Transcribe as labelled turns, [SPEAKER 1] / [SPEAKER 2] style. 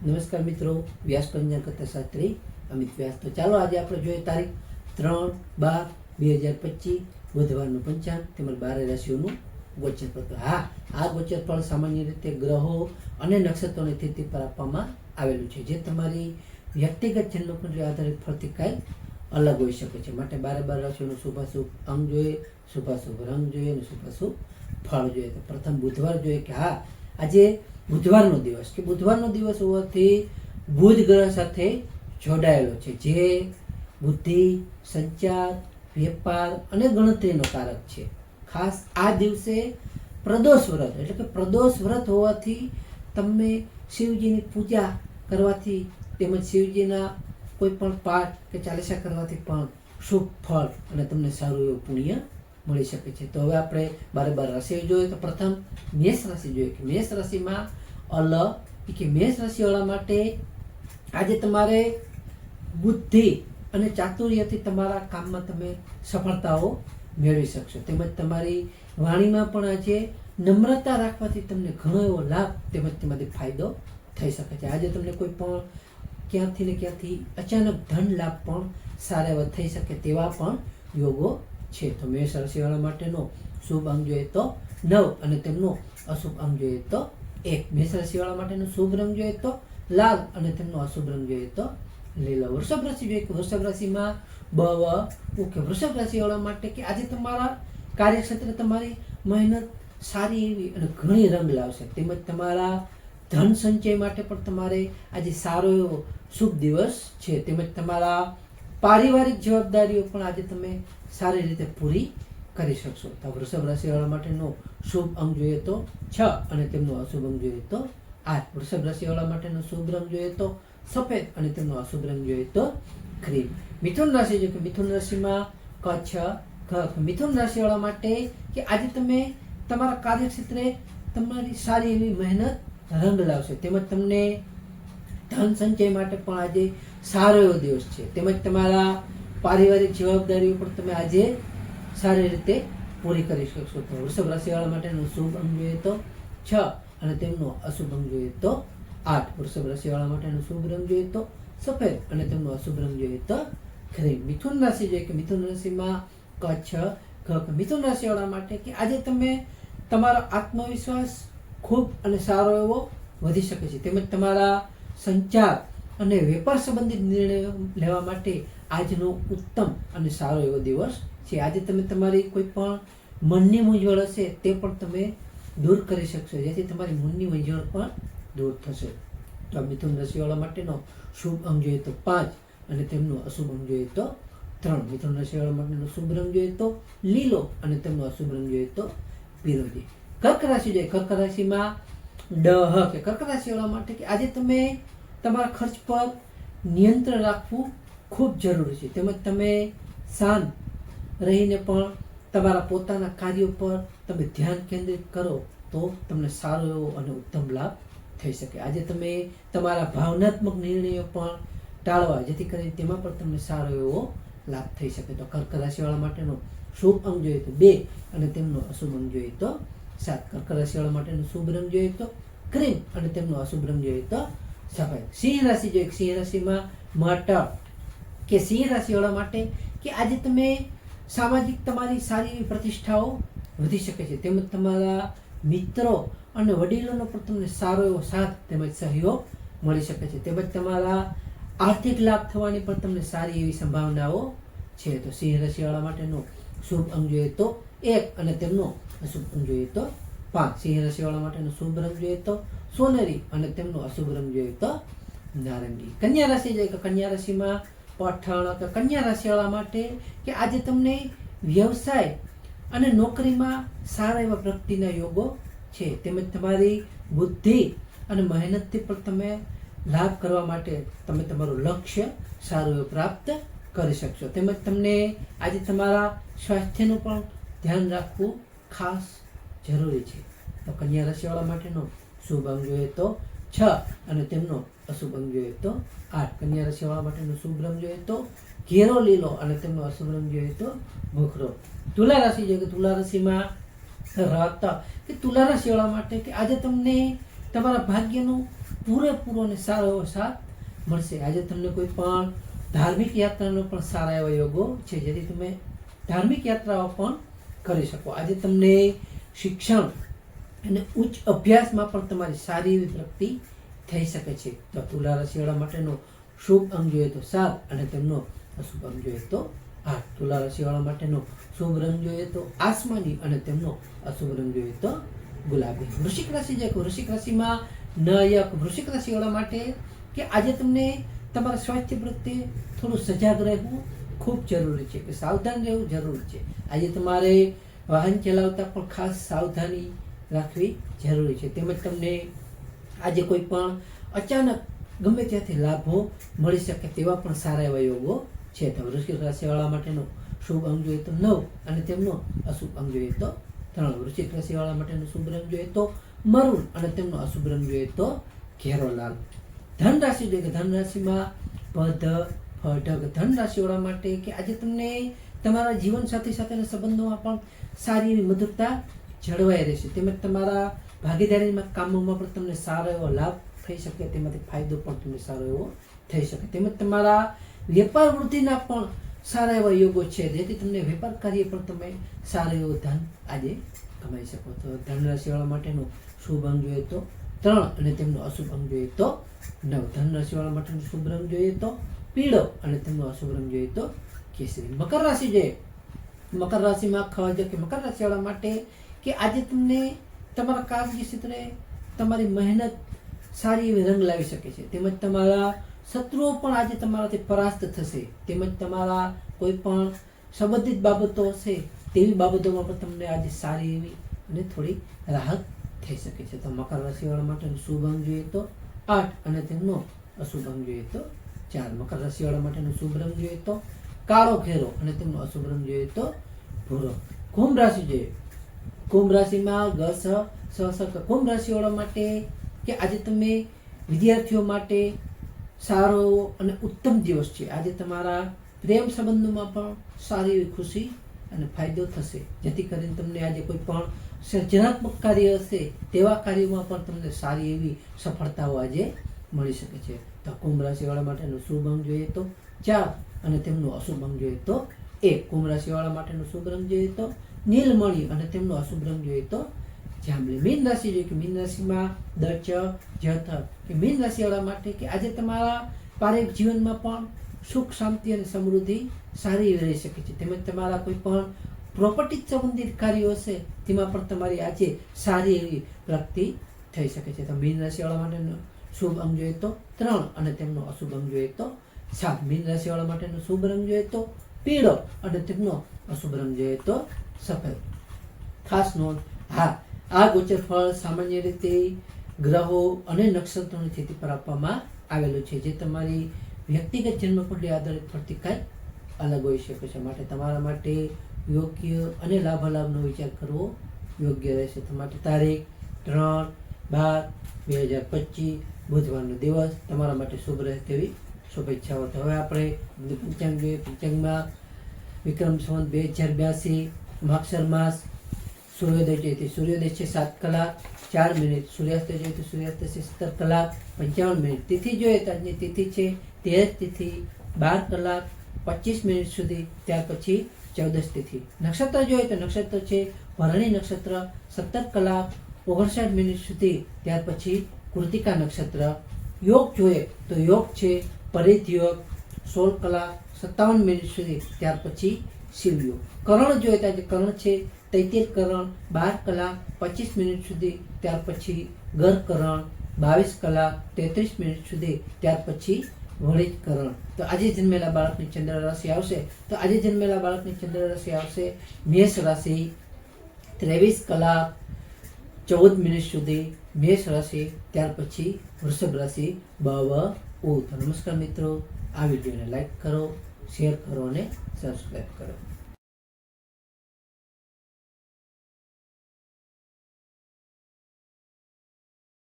[SPEAKER 1] નમસ્કાર મિત્રો, વ્યાસ પંચાંગ કથા શાસ્ત્રી અમિત વ્યાસ. તો ચાલો આજે આપણે જોઈએ તારીખ 3/12/2025 બુધવારનું પંચાંગ તેમજ 12 રાશિઓનું ગોચર પત્ર. હા, આ ગોચર ફળ સામાન્ય રીતે ગ્રહો અને નક્ષત્રોની સ્થિતિ પર આપવામાં આવેલું છે, જે તમારી વ્યક્તિગત જન્મકુંડળી આધારિત ફળથી કાંઈ અલગ હોઈ શકે છે. માટે 12 રાશિઓનું શુભાશુભ અંગ જોઈએ, શુભાશુભ રંગ જોઈએ અને શુભાશુભ ફળ જોઈએ. તો પ્રથમ બુધવાર જોઈએ કે હા, આજે બુધવારનો દિવસ હોવાથી બુધ ગ્રહ સાથે જોડાયેલો છે, જે બુદ્ધિ, સંચાર, વેપાર અને ગણતરીનો કારક છે. ખાસ આ દિવસે પ્રદોષ વ્રત એટલે કે પ્રદોષ વ્રત હોવાથી તમને શિવજીની પૂજા કરવાથી તેમજ શિવજીના કોઈ પણ પાઠ કે ચાલીસા કરવાથી પણ શુભ ફળ અને તમને સારું એવું પુણ્ય મળી શકે છે. તો હવે આપણે 12 રાશિ જોઈએ. તો પ્રથમ મેષ રાશિ જોઈએ કે મેષ રાશિમાં મેષ રાશિવાળા માટે આજે તમારે બુદ્ધિ અને ચાતુર્યથી તમારા કામમાં તમે સફળતાઓ મેળવી શકશો. તેમજ તમારી વાણીમાં પણ આજે નમ્રતા રાખવાથી તમને ઘણો એવો લાભ તેમજ તેમાંથી ફાયદો થઈ શકે છે. આજે તમને કોઈ પણ ક્યાંથી ને ક્યાંથી અચાનક ધન લાભ પણ સારા એવા થઈ શકે તેવા પણ યોગો છે. તો મેષ રાશિવાળા માટેનો શુભ અંગ જોઈએ તો 9 અને તેમનો અશુભ અંગ જોઈએ તો 1. મેષ રાશિવાળા માટેનો શુભ રંગ જોઈએ તો લાલ અને તેમનો અશુભ રંગ જોઈએ તો લીલો. વૃષભ રાશિ જોઈએ કે વૃષભ રાશિમાં વૃષભ રાશિવાળા માટે કે આજે તમારા કાર્યક્ષેત્રે તમારી મહેનત સારી એવી અને ઘણી રંગ લાવશે. તેમજ તમારા ધન સંચય માટે પણ તમારે આજે સારો એવો શુભ દિવસ છે. તેમજ તમારા પારિવારિક જવાબદારીઓ પણ આજે તમે સારી રીતે પૂરી કરી શકશો. તો વૃષભ રાશિવાળા માટેનો શુભ અંગ જોઈએ તો 6 અને તેમનો અશુભ અંગ જોઈએ તો 8. વૃષભ રાશિવાળા માટેનો શુભ રંગ જોઈએ તો સફેદ અને તેમનો અશુભ રંગ જોઈએ તો ક્રીમ. મિથુન રાશિ જોઈએ કે મિથુન રાશિમાં મિથુન રાશિવાળા માટે કે આજે તમે તમારા કાર્યક્ષેત્રે તમારી સારી એવી મહેનત રંગ લાવશે. તેમજ તમને ધન સંચય માટે પણ આજે સારો એવો દિવસ છે. તેમજ તમારા પારિવારિક જવાબદારીઓ પણ તમે આજે સારી રીતે પૂરી કરી શકશો. તો વૃષભ રાશિવાળા માટેનો શુભ અંગ જોઈએ તો 6 અને તેમનો અશુભ અંગ જોઈએ તો 8. વૃષભ રાશિવાળા માટેનો શુભ રંગ જોઈએ તો સફેદ અને તેમનો અશુભ રંગ જોઈએ તો ક્રીમ. મિથુન રાશિ જોઈએ કે મિથુન રાશિમાં મિથુન રાશિવાળા માટે કે આજે તમે તમારો આત્મવિશ્વાસ ખૂબ અને સારો એવો વધી શકે છે. તેમજ તમારા સંચાર અને વેપાર સંબંધિત નિર્ણયો લેવા માટે આજનો ઉત્તમ અને સારો એવો દિવસ છે. આજે તમે તમારી કોઈ પણ મનની મૂંઝવણ હશે તે પણ તમે દૂર કરી શકશો, જેથી તમારી મનની મૂંઝવણ પણ દૂર થશે. તો મિથુન રાશિવાળા માટેનો શુભ અંગ જોઈએ તો 5 અને તેમનો અશુભ અંગ જોઈએ તો 3. મિથુન રાશિવાળા માટેનો શુભ રંગ જોઈએ તો લીલો અને તેમનો અશુભ રંગ જોઈએ તો પીરોજી. કર્ક રાશિ જોઈએ. કર્ક રાશિમાં કર્ક રાશિવાળા માટે કે આજે તમે તમારા ખર્ચ પર નિયંત્રણ રાખવું ખૂબ જરૂરી છે. તેમજ તમે શાંત રહીને પણ તમારા પોતાના કાર્યો પર તમે ધ્યાન કેન્દ્રિત કરો તો તમને સારો એવો અને ઉત્તમ લાભ થઈ શકે. આજે તમે તમારા ભાવનાત્મક નિર્ણયો પણ ટાળવા, જેથી કરીને તેમાં પણ તમને સારો એવો લાભ થઈ શકે. તો કર્ક રાશિવાળા માટેનો શુભ અંગ જોઈએ તો 2 અને તેમનો અશુભ અંગ જોઈએ તો 7. કર્ક રાશિવાળા માટેનો શુભ રંગ જોઈએ તો ક્રીમ અને તેમનો અશુભ રંગ જોઈએ તો સફેદ. સિંહ રાશિ જોઈએ. સિંહ રાશિમાં સિંહ રાશિવાળા માટે કે આજે તમે સામાજિક તમારી સારી એવી પ્રતિષ્ઠાઓ વધી શકે છે. તેમજ તમારા મિત્રો અને વડીલોનો પણ તમને સારો એવો સાથ તેમજ સહયોગ મળી શકે છે. તેમજ તમારા આર્થિક લાભ થવાની પણ તમને સારી એવી સંભાવનાઓ છે. તો સિંહ રાશિવાળા માટેનો શુભ અંગ જોઈએ તો 1 અને તેમનો અશુભ અંગ જોઈએ તો 5. સિંહ રાશિવાળા માટેનો શુભ રંગ જોઈએ તો સોનેરી અને તેમનો અશુભ રંગ જોઈએ તો નારંગી. કન્યા રાશિ જોઈએ કે કન્યા રાશિમાં કન્યા રાશિવાળા માટે કે આજે તમને વ્યવસાય અને નોકરીમાં સારા એવા પ્રગતિના યોગો છે. તેમજ તમારી બુદ્ધિ અને મહેનતથી પણ તમે લાભ કરવા માટે તમે તમારું લક્ષ્ય સારું એવું પ્રાપ્ત કરી શકશો. તેમજ તમને આજે તમારા સ્વાસ્થ્યનું પણ ધ્યાન રાખવું ખાસ જરૂરી છે. તો કન્યા રાશિવાળા માટેનો શુભ અંગ જોઈએ તો 6 અને તેમનો અશુભ અંગ જોઈએ તો 8. કન્યા રાશિવાળા માટેનો શુભ રંગ જોઈએ તો ઘેરો લીલો અને તેમનો અશુભ રંગ જોઈએ તો ભૂખરો. તુલા રાશિ જોઈએ કે તુલા રાશિમાં તુલા રાશિવાળા માટે કે આજે તમને તમારા ભાગ્યનું પૂરેપૂરો અને સારો એવો સાથ મળશે. આજે તમને કોઈ પણ ધાર્મિક યાત્રાનો પણ સારા એવા યોગો છે, જેથી તમે ધાર્મિક યાત્રાઓ પણ કરી શકો. આજે તમને શિક્ષણ અને ઉચ્ચ અભ્યાસમાં પણ તમારી સારી એવી પ્રગતિ થઈ શકે છે. તો તુલા રાશિવાળા માટેનો શુભ અંગ જોઈએ તો 7 અને તેમનો અશુભ અંગ જોઈએ તો 8. તુલા રાશિવાળા માટેનો શુભ રંગ જોઈએ તો આસમાની અને તેમનો અશુભ રંગ જોઈએ તો ગુલાબી. વૃશ્ચિક રાશિ જે વૃશ્ચિક રાશિમાં નયક વૃશ્ચિક રાશિવાળા માટે કે આજે તમને તમારા સ્વાસ્થ્ય પ્રત્યે થોડું સજાગ રહેવું ખૂબ જરૂરી છે, કે સાવધાન રહેવું જરૂરી છે. આજે તમારે વાહન ચલાવતા પણ ખાસ સાવધાની રાખવી જરૂરી છે. તેમજ તમને આજે કોઈ પણ અચાનક ગમે ત્યાંથી લાભો મળી શકે તેવા પણ સારા એવા યોગો છે. તો વૃશ્ચિક રાશિવાળા માટેનો શુભ અંગ જોઈએ તો 9 અને તેમનો અશુભ અંગ જોઈએ તો 3. વૃશ્ચિક રાશિવાળા માટેનો શુભ રંગ જોઈએ તો મરૂન અને તેમનો અશુભ રંગ જોઈએ તો ઘેરો લાલ. ધન રાશિ જોઈએ કે ધન રાશિમાં પધ ફઢગ ધન રાશિવાળા માટે કે આજે તમને તમારા જીવનસાથી સાથેના સંબંધોમાં પણ સારી એવી મધુરતા જળવાઈ રહેશે. તેમજ તમારા ભાગીદારીમાં કામોમાં પણ તમને સારો એવો લાભ થઈ શકે, તેમાંથી ફાયદો પણ તમને સારો એવો થઈ શકે. તેમજ તમારા વેપાર વૃદ્ધિના પણ સારા એવા યોગો છે, જેથી તમને વેપાર કાર્ય પણ તમે સારું એવું ધન આજે કમાઈ શકો. તો ધન રાશિવાળા માટેનો શુભ અંગ જોઈએ તો 3 અને તેમનો અશુભ અંગ જોઈએ તો 9. ધન રાશિવાળા માટેનો શુભ રંગ જોઈએ તો પીળો અને તેમનો અશુભ રંગ જોઈએ તો કેસરી. મકર રાશિ જોઈએ મકર રાશિમાં ખજ કે મકર રાશિવાળા માટે કે આજે તમને તમારા કામની ક્ષેત્રે તમારી મહેનત સારી એવી રંગ લાવી શકે છે. તેમજ તમારા શત્રુઓ પણ આજે તમારાથી પરાસ્ત થશે. તેમજ તમારા કોઈ પણ સંબંધિત બાબતો હશે તેવી બાબતોમાં પણ તમને આજે સારી એવી અને થોડી રાહત થઈ શકે છે. તો મકર રાશિવાળા માટેનો શુભ અંગ જોઈએ તો 8 અને તેમનો અશુભ અંગ જોઈએ તો 4. મકર રાશિવાળા માટેનો શુભ રંગ જોઈએ તો કાળો ઘેરો અને તેમનો અશુભ રંગ જોઈએ તો ભૂરો. કુંભ રાશિ જોઈએ કુંભ રાશિમાં કુંભ રાશિવાળા માટે કે આજે તમે વિદ્યાર્થીઓ માટે સારો અને ઉત્તમ દિવસ છે. આજે તમારા પ્રેમ સંબંધોમાં પણ સારી એવી ખુશી અને ફાયદો થશે, જેથી કરીને તમને આજે કોઈ પણ સર્જનાત્મક કાર્ય હશે તેવા કાર્યોમાં પણ તમને સારી એવી સફળતાઓ આજે મળી શકે છે. તો કુંભ રાશિવાળા માટેનો શુભ અંગ જોઈએ તો 4 અને તેમનો અશુભ અંગ જોઈએ તો 1. કુંભ રાશિવાળા માટેનો શુભ રંગ જોઈએ તો નીલમણી અને તેમનો અશુભ રંગ જોઈએ તો જાંબલી. મીન રાશિ જોઈએ કે મીન રાશિમાં દચ જથ કે મીન રાશિવાળા માટે કે આજે તમારા પારિવારિક જીવનમાં પણ સુખ શાંતિ અને સમૃદ્ધિ સારી રહી શકે છે. તેમજ તમારા કોઈ પણ પ્રોપર્ટી સંબંધિત કાર્યો હશે તેમાં પણ તમારી આજે સારી એવી પ્રગતિ થઈ શકે છે. તો મીન રાશિવાળા માટેનો શુભ અંગ જોઈએ તો 3 અને તેમનો અશુભ અંગ જોઈએ તો 7. મીન રાશિવાળા માટેનો શુભ રંગ જોઈએ તો પીળો અને તેમનો અશુભ રંગ જોઈએ તો સફેદ. ખાસ નોંધ, આ ગોચર ફળ સામાન્ય રીતે ગ્રહો અને નક્ષત્રોની સ્થિતિ પર આપવામાં આવેલું છે, જે તમારી વ્યક્તિગત જન્મકુંડલી આધારિત પરથી કાંઈ અલગ હોઈ શકે છે. માટે તમારા માટે યોગ્ય અને લાભાલાભનો વિચાર કરવો યોગ્ય રહેશે. તો માટે તારીખ 3/12/2025 બુધવારનો દિવસ તમારા માટે શુભ રહે તેવી શુભેચ્છાઓ. તો હવે આપણે પંચાંગ જોઈએ. પંચાંગમાં વિક્રમ સંવત 2082 માગસર માસ સૂર્યોદય જોઈએ તો સૂર્યોદય છે 7 કલાક 4 મિનિટ, સૂર્યાસ્ત જોઈએ તો સૂર્યાસ્ત છે 17 કલાક 55 મિનિટ. તિથિ જોઈએ તો આજની તિથિ છે 13 તિથિ 12 કલાક 25 મિનિટ સુધી, ત્યાર પછી 14 તિથિ. નક્ષત્ર જોઈએ તો નક્ષત્ર છે ભરણી નક્ષત્ર 17 કલાક 59 મિનિટ સુધી, ત્યાર પછી કૃતિકા નક્ષત્ર. યોગ જોઈએ તો યોગ છે પરિધ યોગ 16 કલાક 57 મિનિટ સુધી, ત્યાર પછી શિવયોગ. કરણ જોઈએ તો આજે કરણ છે તૈતિર કરણ 12 કલાક 25 મિનિટ સુધી, ત્યાર પછી ગરકરણ 22 કલાક 33 મિનિટ સુધી, ત્યાર પછી વળિત કરણ. તો આજે જન્મેલા બાળકની ચંદ્ર રાશિ આવશે મેષ રાશિ 23 કલાક 14 મિનિટ સુધી મેષ રાશિ, ત્યાર પછી વૃષભ રાશિ તો નમસ્કાર મિત્રો, આ વિડીયોને લાઈક કરો, શેર કરો અને સબસ્ક્રાઈબ કરો.